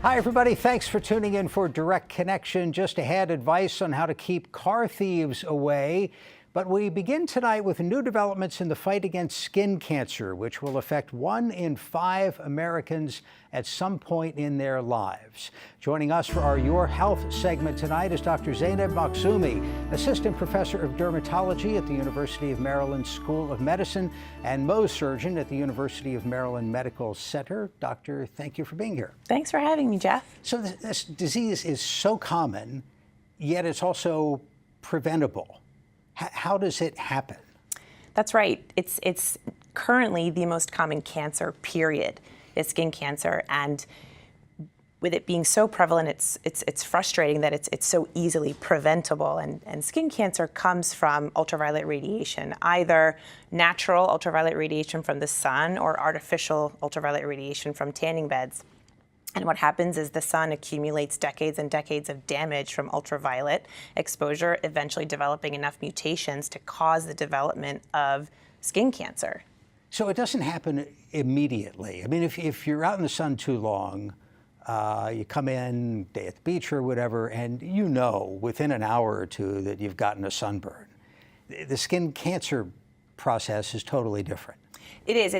Hi, everybody. Thanks for tuning in for Direct Connection. Just ahead, advice on how to keep car thieves away. But we begin tonight with new developments in the fight against skin cancer, which will affect 1 in 5 Americans at some point in their lives. Joining us for our Your Health segment tonight is Dr. Zainab Makhzoumi, Assistant Professor of Dermatology at the University of Maryland School of Medicine and Mohs surgeon at the University of Maryland Medical Center. Doctor, thank you for being here. Thanks for having me, Jeff. So this disease is so common, yet it's also preventable. How does it happen? That's right. It's currently the most common cancer, period, is skin cancer. And with it being so prevalent, it's frustrating that it's so easily preventable. And skin cancer comes from ultraviolet radiation, either natural ultraviolet radiation from the sun or artificial ultraviolet radiation from tanning beds. And what happens is the sun accumulates decades and decades of damage from ultraviolet exposure, eventually developing enough mutations to cause the development of skin cancer. So it doesn't happen immediately. I mean, if you're out in the sun too long, you come in, day at the beach or whatever, and you know within an hour or two that you've gotten a sunburn. The skin cancer process is totally different. It is.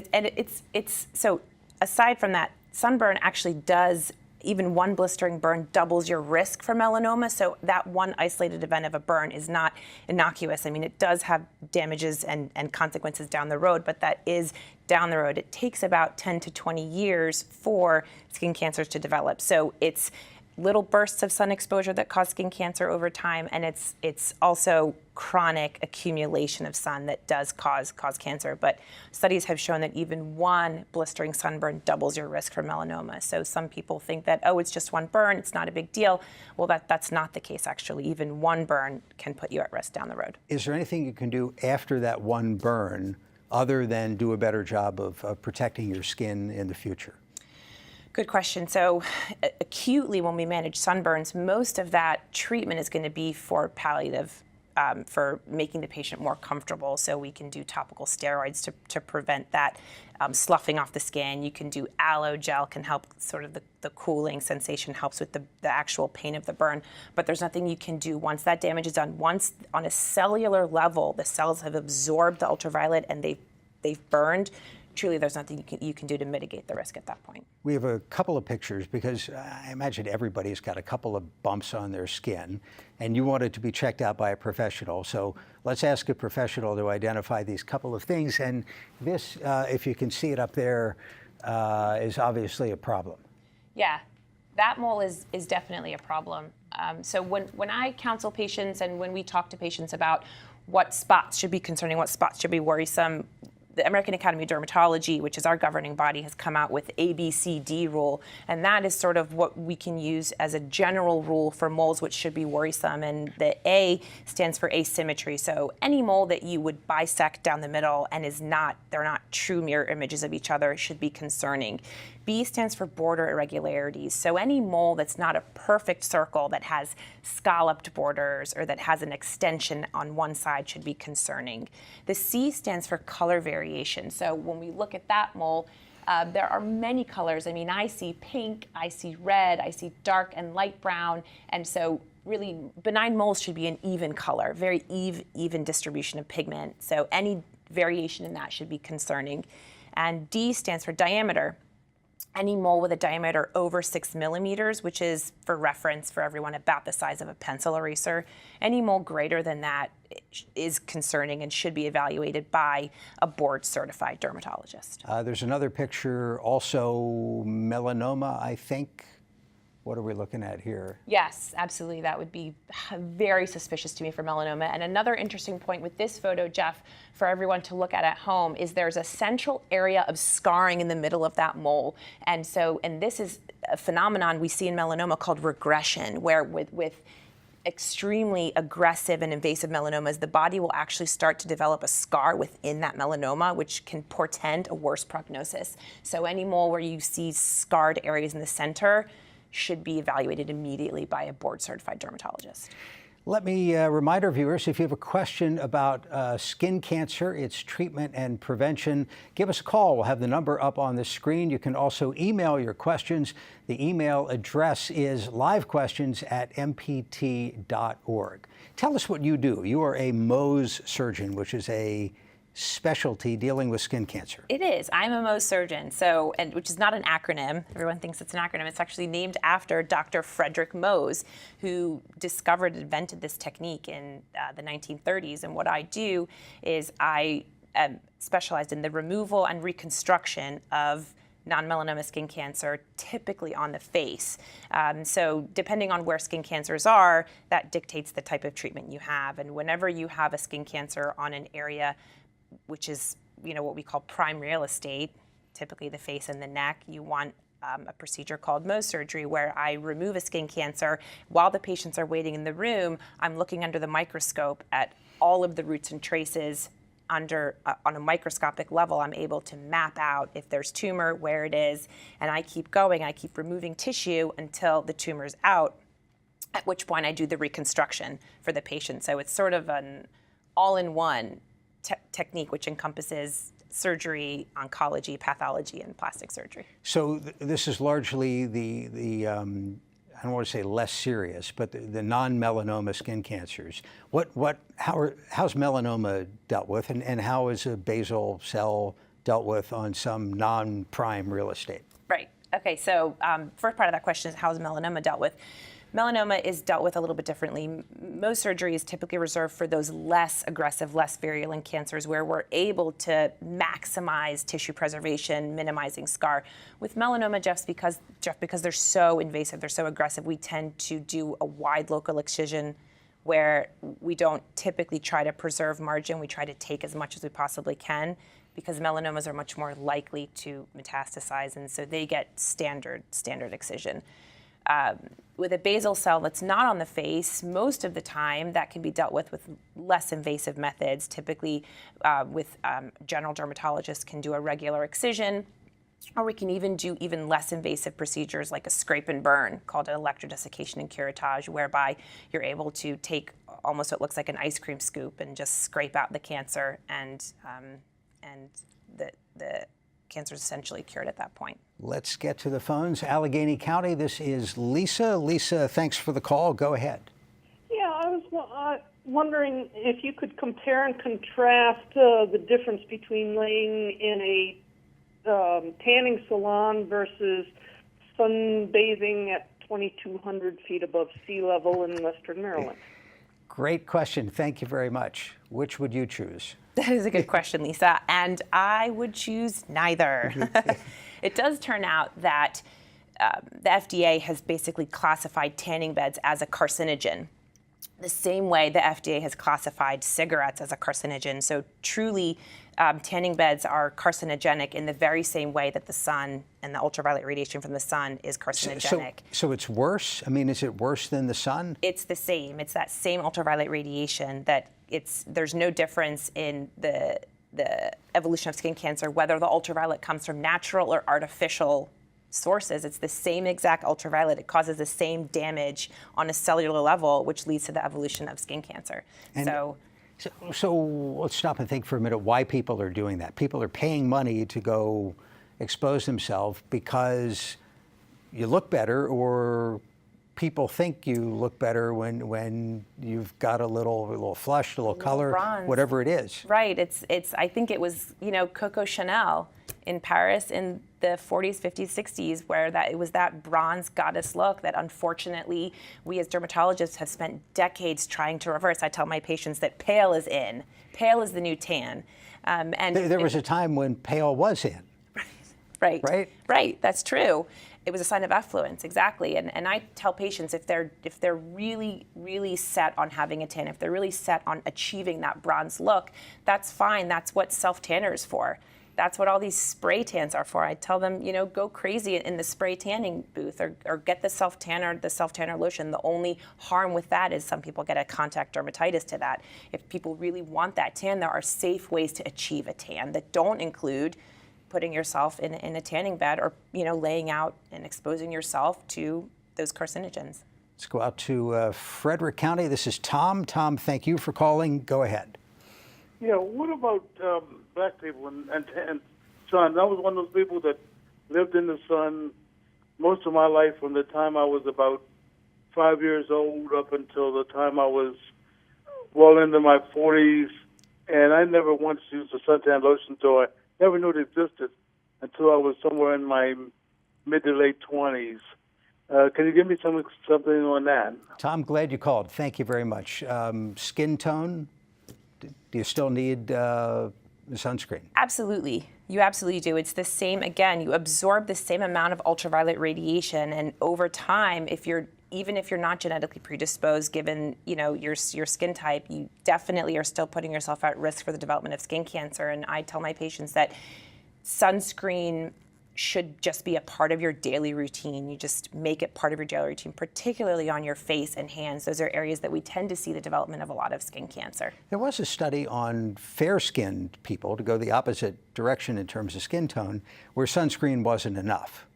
It's so aside from that, sunburn actually does, even one blistering burn doubles your risk for melanoma. So that one isolated event of a burn is not innocuous. I mean, it does have damages and consequences down the road, but that is down the road. It takes about 10 to 20 years for skin cancers to develop. So it's little bursts of sun exposure that cause skin cancer over time, and it's also chronic accumulation of sun that does cause cancer. But studies have shown that even one blistering sunburn doubles your risk for melanoma. So some people think that, oh, it's just one burn, it's not a big deal. Well, that's not the case, actually. Even one burn can put you at risk down the road. Is there anything you can do after that one burn other than do a better job of protecting your skin in the future? Good question. So acutely, when we manage sunburns, most of that treatment is going to be for palliative, for making the patient more comfortable. So we can do topical steroids to prevent that sloughing off the skin. You can do aloe gel, can help sort of the cooling sensation, helps with the actual pain of the burn. But there's nothing you can do once that damage is done. Once on a cellular level, the cells have absorbed the ultraviolet and they've burned. Truly, there's nothing you can do to mitigate the risk at that point. We have a couple of pictures because I imagine everybody's got a couple of bumps on their skin, and you want it to be checked out by a professional. So let's ask a professional to identify these couple of things. And this, if you can see it up there, is obviously a problem. Yeah, that mole is definitely a problem. So when I counsel patients and when we talk to patients about what spots should be concerning, what spots should be worrisome, the American Academy of Dermatology, which is our governing body, has come out with ABCD rule, and that is sort of what we can use as a general rule for moles which should be worrisome. And the A stands for asymmetry. So any mole that you would bisect down the middle and they're not true mirror images of each other should be concerning. B stands for border irregularities. So any mole that's not a perfect circle, that has scalloped borders or that has an extension on one side, should be concerning. The C stands for color variation. So when we look at that mole, there are many colors. I mean, I see pink, I see red, I see dark and light brown. And so really benign moles should be an even color, very even distribution of pigment. So any variation in that should be concerning. And D stands for diameter. Any mole with a diameter over 6 millimeters, which is, for reference for everyone, about the size of a pencil eraser. Any mole greater than that is concerning and should be evaluated by a board-certified dermatologist. There's another picture, also melanoma, I think. What are we looking at here? Yes, absolutely. That would be very suspicious to me for melanoma. And another interesting point with this photo, Jeff, for everyone to look at home, is there's a central area of scarring in the middle of that mole. And this is a phenomenon we see in melanoma called regression, where with extremely aggressive and invasive melanomas, the body will actually start to develop a scar within that melanoma, which can portend a worse prognosis. So any mole where you see scarred areas in the center should be evaluated immediately by a board-certified dermatologist. Let me remind our viewers, if you have a question about skin cancer, its treatment and prevention, give us a call. We'll have the number up on the screen. You can also email your questions. The email address is livequestions@mpt.org. Tell us what you do. You are a Mohs surgeon, which is a specialty dealing with skin cancer. It is. I'm a Mohs surgeon, which is not an acronym. Everyone thinks it's an acronym. It's actually named after Dr. Frederick Mohs, who discovered and invented this technique in the 1930s. And what I do is I am specialized in the removal and reconstruction of non-melanoma skin cancer, typically on the face. So depending on where skin cancers are, that dictates the type of treatment you have. And whenever you have a skin cancer on an area which is, what we call prime real estate, typically the face and the neck, you want a procedure called Mohs surgery, where I remove a skin cancer. While the patients are waiting in the room, I'm looking under the microscope at all of the roots and traces on a microscopic level. I'm able to map out if there's tumor, where it is, and I keep going. I keep removing tissue until the tumor's out, at which point I do the reconstruction for the patient. So it's sort of an all-in-one technique, which encompasses surgery, oncology, pathology, and plastic surgery. So this is largely the I don't want to say less serious, but the non-melanoma skin cancers. How's melanoma dealt with, and how is a basal cell dealt with on some non-prime real estate? Right. Okay. So first part of that question is, how is melanoma dealt with? Melanoma is dealt with a little bit differently. Mohs surgery is typically reserved for those less aggressive, less virulent cancers where we're able to maximize tissue preservation, minimizing scar. With melanoma, Jeff, because they're so invasive, they're so aggressive, we tend to do a wide local excision where we don't typically try to preserve margin. We try to take as much as we possibly can, because melanomas are much more likely to metastasize, and so they get standard excision. With a basal cell that's not on the face, most of the time that can be dealt with less invasive methods. Typically, with general dermatologists can do a regular excision, or we can even do even less invasive procedures like a scrape and burn called an electrodesiccation and curettage, whereby you're able to take almost what looks like an ice cream scoop and just scrape out the cancer, and the cancer is essentially cured at that point. Let's get to the phones. Allegheny County, this is Lisa. Lisa, thanks for the call. Go ahead. Yeah, I was wondering if you could compare and contrast the difference between laying in a tanning salon versus sunbathing at 2,200 feet above sea level in Western Maryland. Great question. Thank you very much. Which would you choose? That is a good question, Lisa, and I would choose neither. It does turn out that the FDA has basically classified tanning beds as a carcinogen, the same way the FDA has classified cigarettes as a carcinogen. So truly, tanning beds are carcinogenic in the very same way that the sun and the ultraviolet radiation from the sun is carcinogenic. So it's worse? I mean, is it worse than the sun? It's the same. It's that same ultraviolet radiation that there's no difference in the evolution of skin cancer, whether the ultraviolet comes from natural or artificial sources. It's the same exact ultraviolet. It causes the same damage on a cellular level, which leads to the evolution of skin cancer. So let's stop and think for a minute why people are doing that. People are paying money to go expose themselves because you look better, or people think you look better when you've got a little flush, a little color, bronze, whatever it is. Right. It's. I think it was Coco Chanel in Paris in the 40s, 50s, 60s, where it was that bronze goddess look that unfortunately we as dermatologists have spent decades trying to reverse. I tell my patients that pale is in. Pale is the new tan. And there was a time when pale was in. Right. That's true. It was a sign of affluence, exactly. And I tell patients if they're really, really set on having a tan, if they're really set on achieving that bronze look, that's fine. That's what self-tanner is for. That's what all these spray tans are for. I tell them, go crazy in the spray tanning booth, or get the self-tanner lotion. The only harm with that is some people get a contact dermatitis to that. If people really want that tan, there are safe ways to achieve a tan that don't include putting yourself in a tanning bed, or laying out and exposing yourself to those carcinogens. Let's go out to Frederick County. This is Tom. Tom, thank you for calling. Go ahead. Yeah, what about black people and sun? I was one of those people that lived in the sun most of my life from the time I was about 5 years old up until the time I was well into my 40s, and I never once used a suntan lotion, so I never knew it existed until I was somewhere in my mid to late 20s. Can you give me something on that? Tom, glad you called. Thank you very much. Skin tone, do you still need sunscreen? Absolutely. You absolutely do. It's the same, again, you absorb the same amount of ultraviolet radiation, and over time, even if you're not genetically predisposed, given your skin type, you definitely are still putting yourself at risk for the development of skin cancer. And I tell my patients that sunscreen should just be a part of your daily routine. You just make it part of your daily routine, particularly on your face and hands. Those are areas that we tend to see the development of a lot of skin cancer. There was a study on fair-skinned people, to go the opposite direction in terms of skin tone, where sunscreen wasn't enough.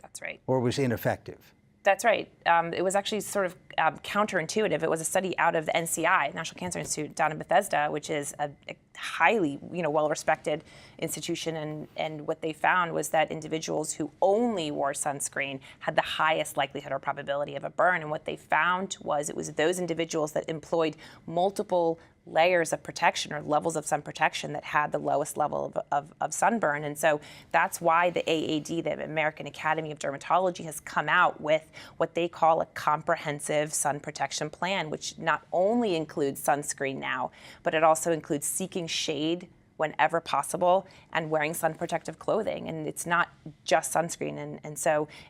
That's right. Or was ineffective. That's right. It was actually sort of counterintuitive. It was a study out of the NCI, National Cancer Institute, down in Bethesda, which is a highly, well-respected institution. And what they found was that individuals who only wore sunscreen had the highest likelihood or probability of a burn. And what they found was it was those individuals that employed multiple layers of protection or levels of sun protection that had the lowest level of sunburn. And so that's why the AAD, the American Academy of Dermatology, has come out with what they call a comprehensive sun protection plan, which not only includes sunscreen now, but it also includes seeking shade whenever possible and wearing sun protective clothing. And it's not just sunscreen.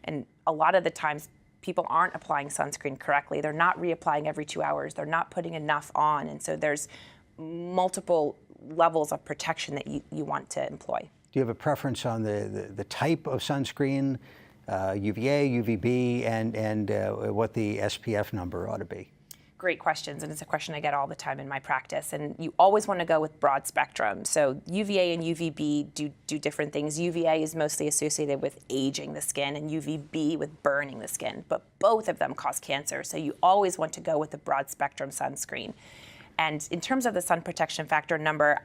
And a lot of the times people aren't applying sunscreen correctly. They're not reapplying every 2 hours. They're not putting enough on. And so there's multiple levels of protection that you want to employ. Do you have a preference on the type of sunscreen, UVA, UVB, and what the SPF number ought to be? Great questions, and it's a question I get all the time in my practice. And you always want to go with broad spectrum. So UVA and UVB do different things. UVA is mostly associated with aging the skin, and UVB with burning the skin. But both of them cause cancer, so you always want to go with the broad spectrum sunscreen. And in terms of the sun protection factor number,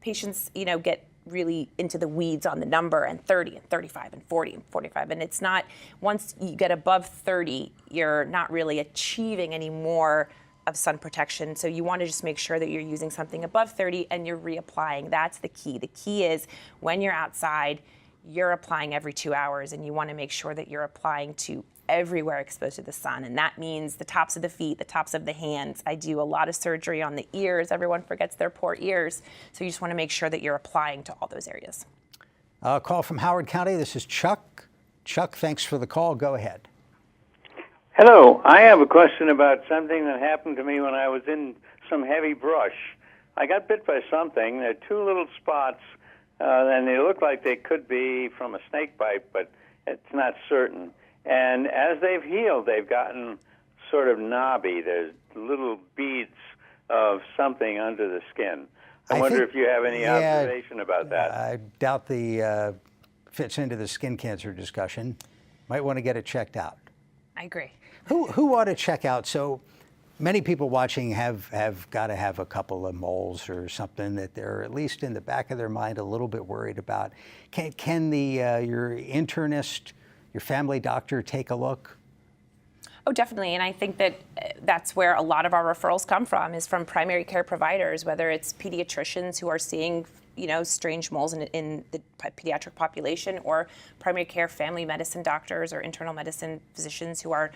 patients, get really into the weeds on the number, and 30 and 35 and 40 and 45. And it's not, once you get above 30, you're not really achieving any more of sun protection. So you want to just make sure that you're using something above 30 and you're reapplying. That's the key. The key is when you're outside, you're applying every 2 hours, and you want to make sure that you're applying to everywhere exposed to the sun. And that means the tops of the feet, the tops of the hands. I do a lot of surgery on the ears. Everyone forgets their poor ears. So you just want to make sure that you're applying to all those areas. A call from Howard County. This is Chuck. Chuck, thanks for the call. Go ahead. Hello. I have a question about something that happened to me when I was in some heavy brush. I got bit by something. There are two little spots, and they look like they could be from a snake bite, but it's not certain. And as they've healed, they've gotten sort of knobby. There's little beads of something under the skin. I wonder if you have any observation about that. I doubt the fits into the skin cancer discussion. Might want to get it checked out. I agree. Who ought to check out? So many people watching have got to have a couple of moles or something that they're at least in the back of their mind a little bit worried about. Can your internist, your family doctor, take a look? Oh, definitely. And I think that that's where a lot of our referrals come from, is from primary care providers, whether it's pediatricians who are seeing, strange moles in the pediatric population, or primary care family medicine doctors or internal medicine physicians who are,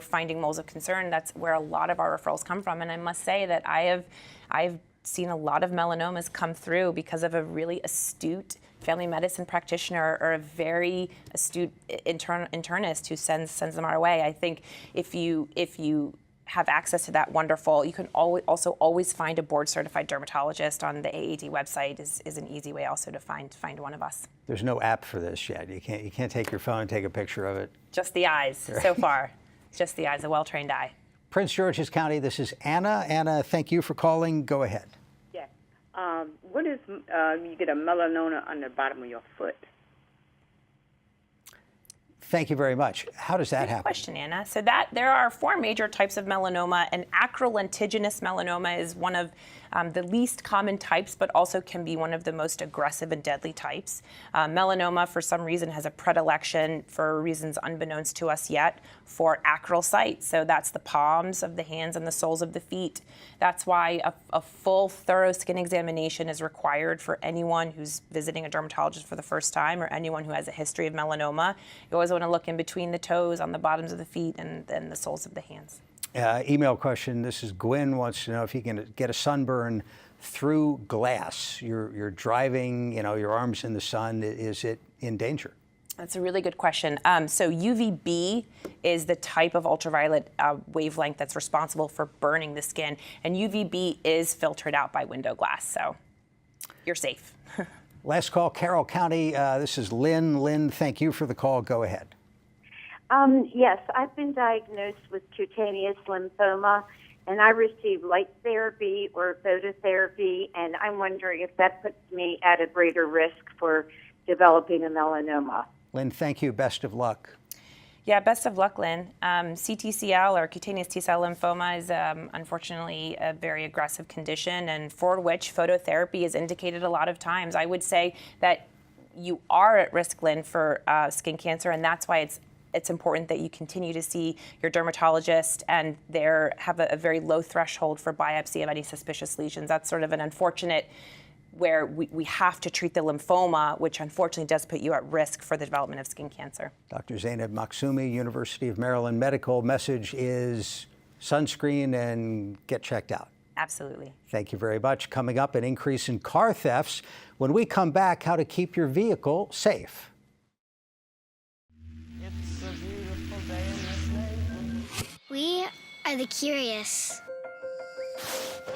finding moles of concern. That's where a lot of our referrals come from. And I must say that I've seen a lot of melanomas come through because of a really astute family medicine practitioner or a very astute internist who sends them our way. I think if you have access to that, wonderful. You can always find a board-certified dermatologist on the AAD website is an easy way also to find one of us. There's no app for this yet. You can't take your phone and take a picture of it. Just the eyes so far. Just the eyes, a well-trained eye. Prince George's County, this is Anna. Anna, thank you for calling. Go ahead. Yes. What is, you get a melanoma on the bottom of your foot? Thank you very much. How does that Good happen? question, Anna. So there are 4 major types of melanoma, and acrolentigenous melanoma is one of the least common types, but also can be one of the most aggressive and deadly types. Melanoma, for some reason, has a predilection, for reasons unbeknownst to us yet, for acral sites. So that's the palms of the hands and the soles of the feet. That's why a full, thorough skin examination is required for anyone who's visiting a dermatologist for the first time, or anyone who has a history of melanoma. You always want to look in between the toes, on the bottoms of the feet, and then the soles of the hands. Email question. This is Gwen wants to know if you can get a sunburn through glass. You're driving, your arm's in the sun. Is it in danger? That's a really good question. So UVB is the type of ultraviolet wavelength that's responsible for burning the skin, and UVB is filtered out by window glass, so you're safe. Last call, Carroll County. This is Lynn. Lynn, thank you for the call. Go ahead. Yes, I've been diagnosed with cutaneous lymphoma, and I receive light therapy or phototherapy, and I'm wondering if that puts me at a greater risk for developing a melanoma. Lynn, thank you. Best of luck. Yeah, best of luck, Lynn. CTCL, or cutaneous T-cell lymphoma, is unfortunately a very aggressive condition, and for which phototherapy is indicated a lot of times. I would say that you are at risk, Lynn, for skin cancer, and that's why it's important that you continue to see your dermatologist, and have a very low threshold for biopsy of any suspicious lesions. That's sort of an unfortunate where we have to treat the lymphoma, which unfortunately does put you at risk for the development of skin cancer. Dr. Zainab Maksumi, University of Maryland Medical. Message is sunscreen and get checked out. Absolutely. Thank you very much. Coming up, an increase in car thefts. When we come back, how to keep your vehicle safe. It's a beautiful day in this neighborhood. We are the curious.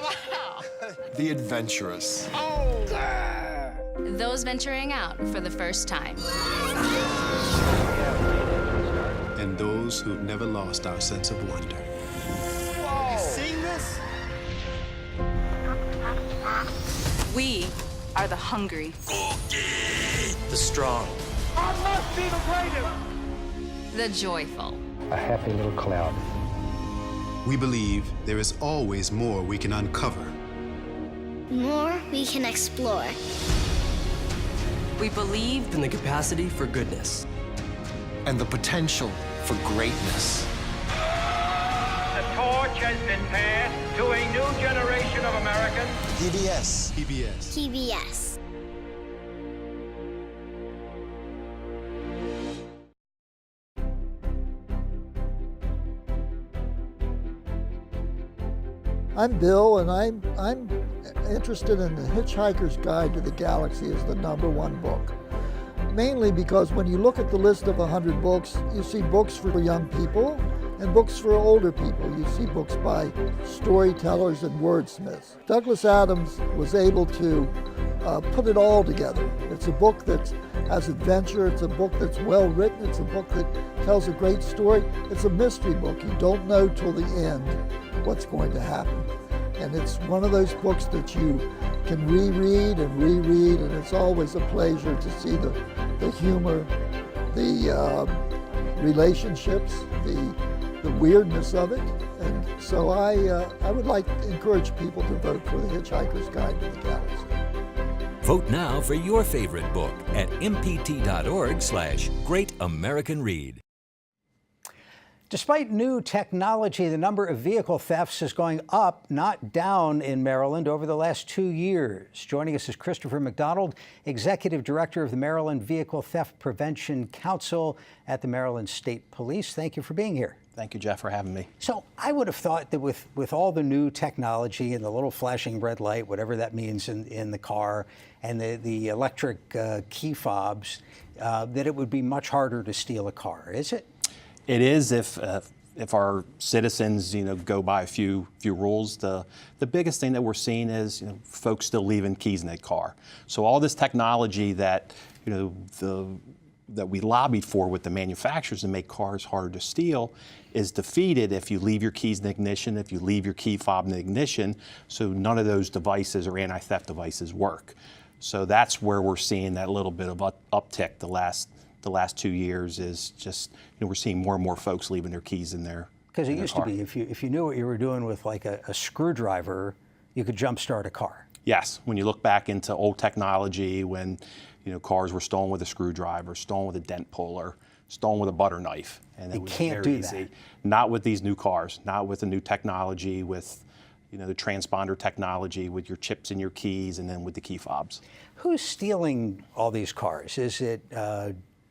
Wow! The adventurous. Oh! Those venturing out for the first time. And those who've never lost our sense of wonder. Whoa! You seen this? We are the hungry. The strong. I must be the greatest! The joyful. A happy little cloud. We believe there is always more we can uncover. More we can explore. We believe in the capacity for goodness. And the potential for greatness. The torch has been passed to a new generation of Americans. PBS. PBS. TBS. I'm Bill, and I'm interested in The Hitchhiker's Guide to the Galaxy as the #1 book. Mainly because when you look at the list of 100 books, you see books for young people and books for older people. You see books by storytellers and wordsmiths. Douglas Adams was able to put it all together. It's a book that has adventure, it's a book that's well written, it's a book that tells a great story. It's a mystery book. You don't know till the end what's going to happen. And it's one of those books that you can reread, and it's always a pleasure to see the humor, the relationships, the weirdness of it. And so I would like to encourage people to vote for The Hitchhiker's Guide to the Galaxy. Vote now for your favorite book at mpt.org/Great American Read. Despite new technology, the number of vehicle thefts is going up, not down, in Maryland over the last 2 years. Joining us is Christopher McDonald, Executive Director of the Maryland Vehicle Theft Prevention Council at the Maryland State Police. Thank you for being here. Thank you, Jeff, for having me. So I would have thought that with all the new technology and the little flashing red light, whatever that means in the car, and the electric key fobs, that it would be much harder to steal a car. Is it? It is if our citizens, go by a few rules. The biggest thing that we're seeing is, folks still leaving keys in their car. So all this technology that, that we lobbied for with the manufacturers to make cars harder to steal is defeated if you leave your keys in the ignition, if you leave your key fob in the ignition, so none of those devices or anti-theft devices work. So that's where we're seeing that little bit of uptick the the last 2 years is just, we're seeing more and more folks leaving their keys in their Because it used to be, if you knew what you were doing with like a screwdriver, you could jumpstart a car. Yes, when you look back into old technology, when cars were stolen with a screwdriver, stolen with a dent puller, stolen with a butter knife, and it was can't very do easy. that. Not with these new cars, not with the new technology, with the transponder technology, with your chips in your keys, and then with the key fobs. Who's stealing all these cars? Is it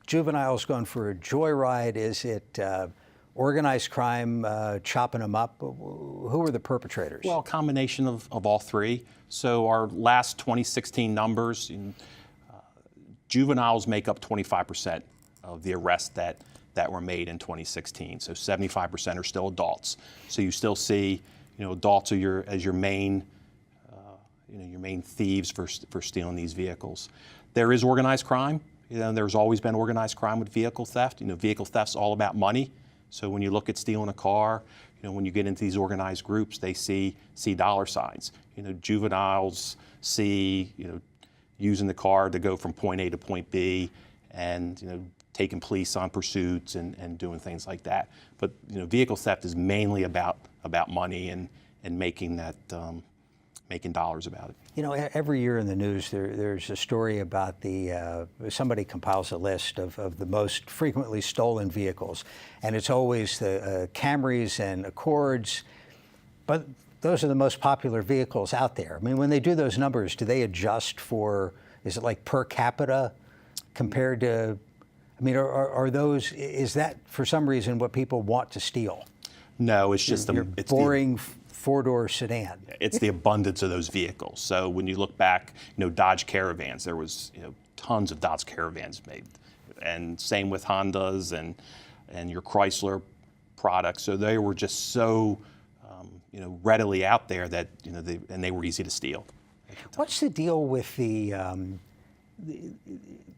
juveniles going for a joyride? Is it organized crime chopping them up? Who are the perpetrators? Well, a combination of all three. So our last 2016 numbers, juveniles make up 25% of the arrests that were made in 2016. So 75% are still adults. So you still see, adults are as your main, your main thieves for stealing these vehicles. There is organized crime. There's always been organized crime with vehicle theft. Vehicle theft's all about money. So when you look at stealing a car, when you get into these organized groups, they see dollar signs. Juveniles see, using the car to go from point A to point B, and taking police on pursuits and doing things like that. But vehicle theft is mainly about money and making that making dollars about it. Every year in the news there's a story about somebody compiles a list of the most frequently stolen vehicles, and it's always the Camrys and Accords, but those are the most popular vehicles out there. I mean, when they do those numbers, do they adjust for, is it like per capita compared to, I mean, are those, is that for some reason what people want to steal? No, it's just your boring four-door sedan. It's the abundance of those vehicles. So when you look back, Dodge Caravans, there was tons of Dodge Caravans made, and same with Hondas and your Chrysler products. So they were just so readily out there that they were easy to steal. What's the deal with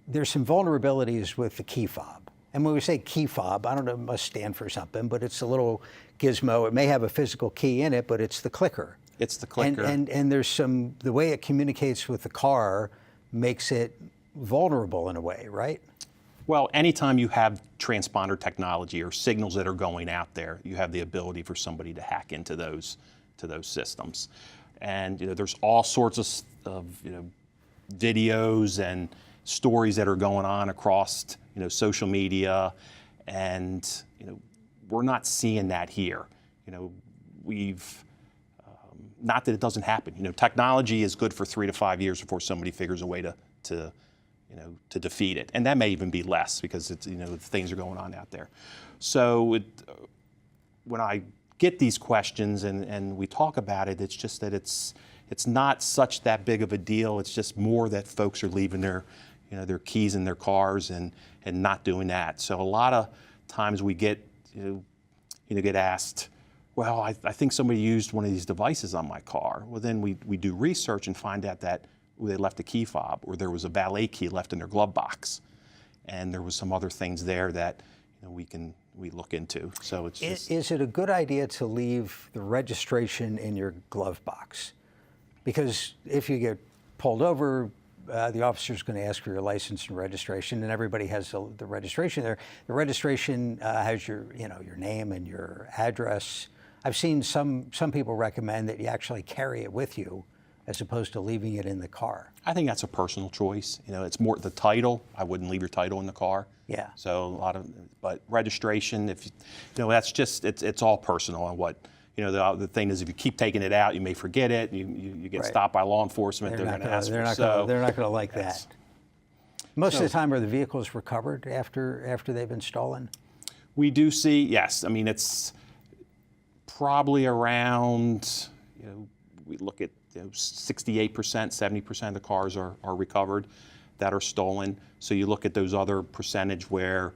there's some vulnerabilities with the key fob. And when we say key fob, I don't know, it must stand for something, but it's a little gizmo. It may have a physical key in it, but it's the clicker. It's the clicker. And there's the way it communicates with the car makes it vulnerable in a way, right? Well, anytime you have transponder technology or signals that are going out there, you have the ability for somebody to hack into those systems. And there's all sorts of videos and stories that are going on across social media, and we're not seeing that here. We've not that it doesn't happen. Technology is good for 3 to 5 years before somebody figures a way to defeat it, and that may even be less because it's things are going on out there. So when I get these questions and we talk about it, it's just that it's not such that big of a deal. It's just more that folks are leaving their keys in their cars and not doing that. So a lot of times we get get asked, well, I think somebody used one of these devices on my car. Well, then we do research and find out that they left a key fob, or there was a valet key left in their glove box, and there was some other things there that we look into. So it's just, is it a good idea to leave the registration in your glove box? Because if you get pulled over, the officer's going to ask for your license and registration, and everybody has the registration there. The registration has your name and your address. I've seen some people recommend that you actually carry it with you as opposed to leaving it in the car. I think that's a personal choice. It's more the title. I wouldn't leave your title in the car. Yeah. So but registration, if that's just it's all personal on what. The thing is, if you keep taking it out, you may forget it. You get stopped by law enforcement. They're going to ask for it. They're not going to like that. Most of the time, are the vehicles recovered after they've been stolen? We do see, yes. I mean, it's probably around, we look at 68%, 70% of the cars are recovered that are stolen. So you look at those other percentage where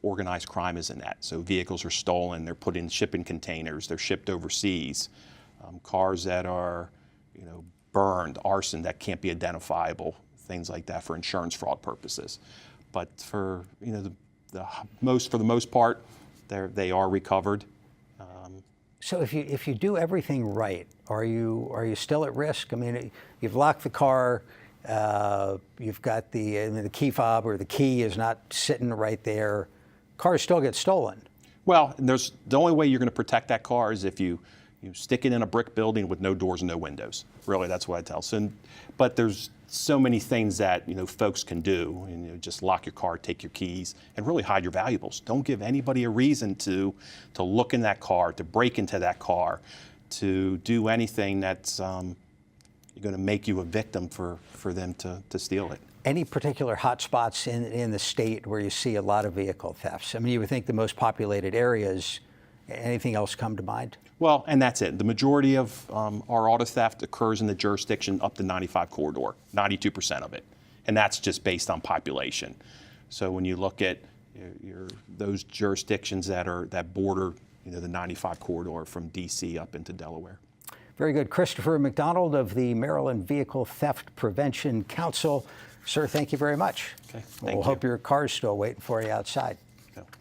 organized crime is in that. So vehicles are stolen, they're put in shipping containers, they're shipped overseas. Cars that are, burned, arson that can't be identifiable, things like that for insurance fraud purposes. But for the most part, they are recovered. So if you do everything right, are you still at risk? I mean, you've locked the car, You've got the key fob or the key is not sitting right there. Cars still get stolen. Well, the only way you're going to protect that car is if you stick it in a brick building with no doors and no windows. Really, that's what I tell. But there's so many things that folks can do. Just lock your car, take your keys, and really hide your valuables. Don't give anybody a reason to look in that car, to break into that car, to do anything that's going to make you a victim for them to steal it. Any particular hot spots in the state where you see a lot of vehicle thefts? I mean, you would think the most populated areas. Anything else come to mind? Well, and that's it. The majority of our auto theft occurs in the jurisdiction up the 95 corridor, 92% of it. And that's just based on population. So when you look at those jurisdictions that border the 95 corridor from DC up into Delaware. Very good. Christopher McDonald of the Maryland Vehicle Theft Prevention Council. Sir, thank you very much. Okay, we'll hope your car's still waiting for you outside.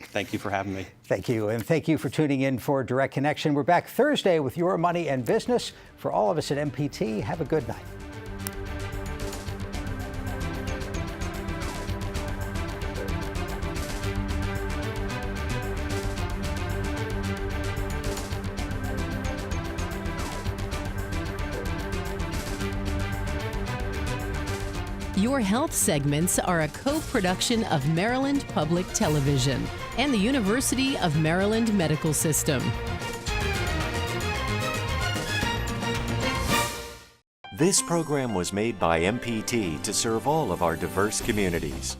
Thank you for having me. Thank you. And thank you for tuning in for Direct Connection. We're back Thursday with Your Money and Business. For all of us at MPT, have a good night. Your Health segments are a co-production of Maryland Public Television and the University of Maryland Medical System. This program was made by MPT to serve all of our diverse communities.